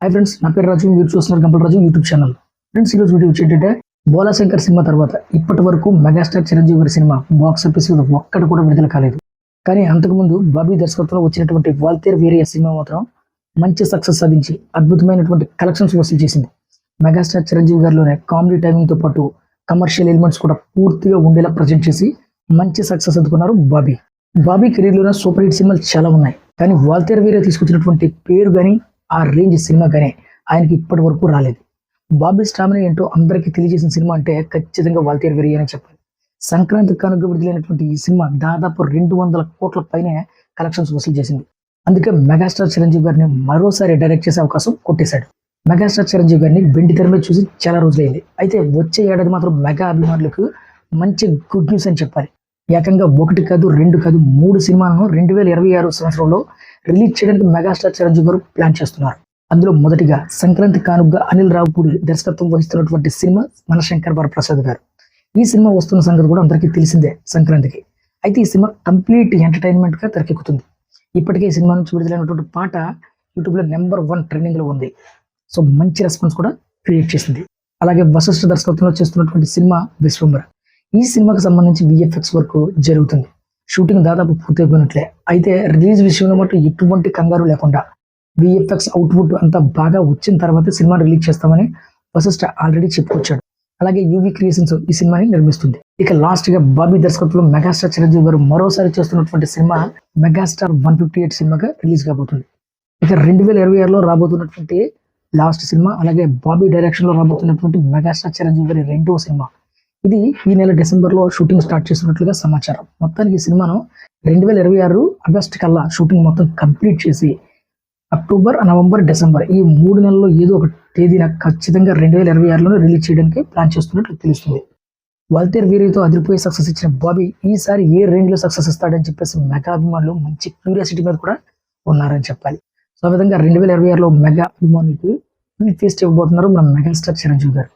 Hi friends, నా పేరు రాజు. మీరు చూస్తున్నారు గంపల రాజు యూట్యూబ్ ఛానల్. ఫ్రెండ్స్, ఈరోజు వీడియో వచ్చేటంటే బోలాశంకర్ సినిమా తర్వాత ఇప్పటి వరకు మెగాస్టార్ చిరంజీవి గారి సినిమా బాక్స్ ఆఫీస్ మీద ఒక్కటి కూడా విడుదల కాలేదు. కానీ అంతకుముందు బాబీ దర్శకత్వంలో వచ్చినటువంటి వాల్తేరు వీరయ్య సినిమా మాత్రం మంచి సక్సెస్ సాధించి అద్భుతమైనటువంటి కలెక్షన్స్ వసూలు చేసింది. మెగాస్టార్ చిరంజీవి గారిలోనే కామెడీ టైమింగ్తో పాటు కమర్షియల్ ఎలిమెంట్స్ కూడా పూర్తిగా ఉండేలా ప్రజెంట్ చేసి మంచి సక్సెస్ అందుకున్నారు బాబీ. బాబీ కెరీర్లోనే సూపర్ హిట్ సినిమాలు చాలా ఉన్నాయి. కానీ వాల్తేరు వీరయ్య తీసుకొచ్చినటువంటి పేరు కానీ ఆ రేంజ్ సినిమా కానీ ఆయనకి ఇప్పటి వరకు రాలేదు. బాబీ స్టామినా ఏంటో అందరికీ తెలియజేసిన సినిమా అంటే ఖచ్చితంగా వాల్తేరు వీరయ్య అని చెప్పాలి. సంక్రాంతి కానుక విడుదలైనటువంటి ఈ సినిమా దాదాపు 200 కోట్ల పైనే కలెక్షన్స్ వసూలు చేసింది. అందుకే మెగాస్టార్ చిరంజీవి గారిని మరోసారి డైరెక్ట్ చేసే అవకాశం కొట్టేశాడు. మెగాస్టార్ చిరంజీవి గారిని వెండి తెర మీద చూసి చాలా రోజులైంది. అయితే వచ్చే ఏడాది మాత్రం మెగా అభిమానులకు మంచి గుడ్ న్యూస్ అని చెప్పాలి. ఏకంగా 1 కాదు 2 కాదు 3 సినిమాలను 2026 సంవత్సరంలో రిలీజ్ చేయడానికి మెగాస్టార్ చిరంజీవి గారు ప్లాన్ చేస్తున్నారు. అందులో మొదటిగా సంక్రాంతి కానుకగా అనిల్ రావుపూడి దర్శకత్వం వహిస్తున్నటువంటి సినిమా మన శంకర్ వరప్రసాద్ గారు. ఈ సినిమా వస్తున్న సంగతి కూడా అందరికీ తెలిసిందే సంక్రాంతికి. అయితే ఈ సినిమా కంప్లీట్ ఎంటర్టైన్మెంట్ గా తెరకెక్కుతుంది. ఇప్పటికే ఈ సినిమా నుంచి విడుదలైనటువంటి పాట యూట్యూబ్ లో నెంబర్ 1 ట్రెండింగ్ లో ఉంది. సో మంచి రెస్పాన్స్ కూడా క్రియేట్ చేసింది. అలాగే వశిష్ఠ దర్శకత్వంలో చేస్తున్నటువంటి సినిమా విశ్వంబర. ఈ సినిమాకి సంబంధించి విఎఫ్ఎక్స్ వర్క్ జరుగుతుంది. షూటింగ్ దాదాపు పూర్తయిపోయినట్లే. అయితే రిలీజ్ విషయంలో మటు ఎటువంటి కంగారు లేకుండా విఎఫ్ఎక్స్ అవుట్పుట్ అంతా బాగా వచ్చిన తర్వాత సినిమా రిలీజ్ చేస్తామని వశిష్ఠ ఆల్రెడీ చెప్పుకొచ్చాడు. అలాగే యూవీ క్రియేషన్స్ ఈ సినిమాని నిర్మిస్తుంది. ఇక లాస్ట్ గా బాబీ దర్శకత్వంలో మెగాస్టార్ చిరంజీవి గారు మరోసారి చేస్తున్నటువంటి సినిమా మెగాస్టార్ 158 సినిమాగా రిలీజ్ కాబోతుంది. ఇక 2026లో రాబోతున్నటువంటి లాస్ట్ సినిమా, అలాగే బాబీ డైరెక్షన్ లో రాబోతున్నటువంటి మెగాస్టార్ చిరంజీవి గారి 2వ సినిమా. ఇది ఈ నెల డిసెంబర్లో షూటింగ్ స్టార్ట్ చేసినట్లుగా సమాచారం. మొత్తానికి ఈ సినిమాను 2026 ఆగస్టు కల్లా షూటింగ్ మొత్తం కంప్లీట్ చేసి అక్టోబర్, నవంబర్, డిసెంబర్ ఈ 3 నెలల్లో ఏదో ఒక తేదీన ఖచ్చితంగా 2026లోనే రిలీజ్ చేయడానికి ప్లాన్ చేస్తున్నట్లు తెలుస్తుంది. వాల్తేరు వీరయ్యతో అదిరిపోయి సక్సెస్ ఇచ్చిన బాబీ ఈసారి ఏ రేంజ్ లో సక్సెస్ ఇస్తాడని చెప్పేసి మెగా అభిమానులు మంచి క్యూరియాసిటీ మీద కూడా ఉన్నారని చెప్పాలి. సో ఆ విధంగా 2026లో మెగా అభిమానులకు ఫీస్ట్ ఇవ్వబోతున్నారు మన మెగాస్టార్ చిరంజీవి గారు.